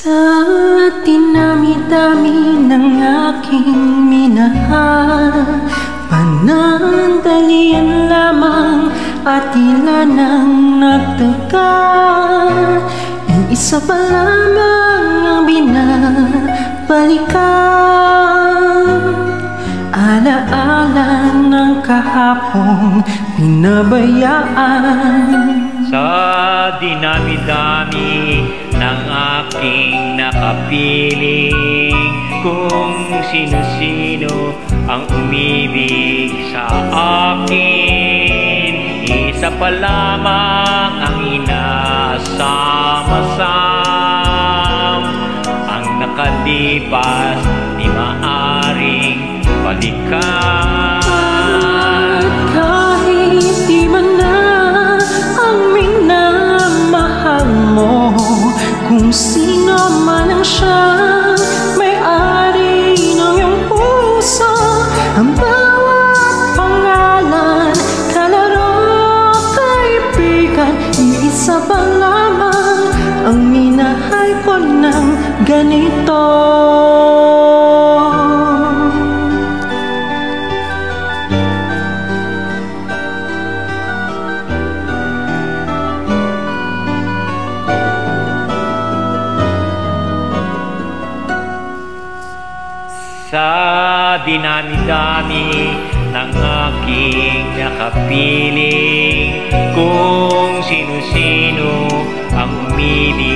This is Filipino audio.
Sa dinami-dami ng aking minahal, panandalian lamang at tila nang nagtagal. Iisa pa lamang ang binabalikan, alaala ng kahapong pinabayaan. Sa dinami-dami ng aking nakapiling, kung sino-sino ang umibig sa akin, isa pa lamang ang inasama-sam. Ang nakalipas di maaring balikan. At kahit di man na ang minamahal mo, kung sino man ang siyang may-ari ng iyong puso, ang bawat pangalan, kalaro, kaibigan, iisa pa lamang ang minahal ko ng ganito. Sa dinami-dami ng aking nakapiling, kung sino-sino ang umibig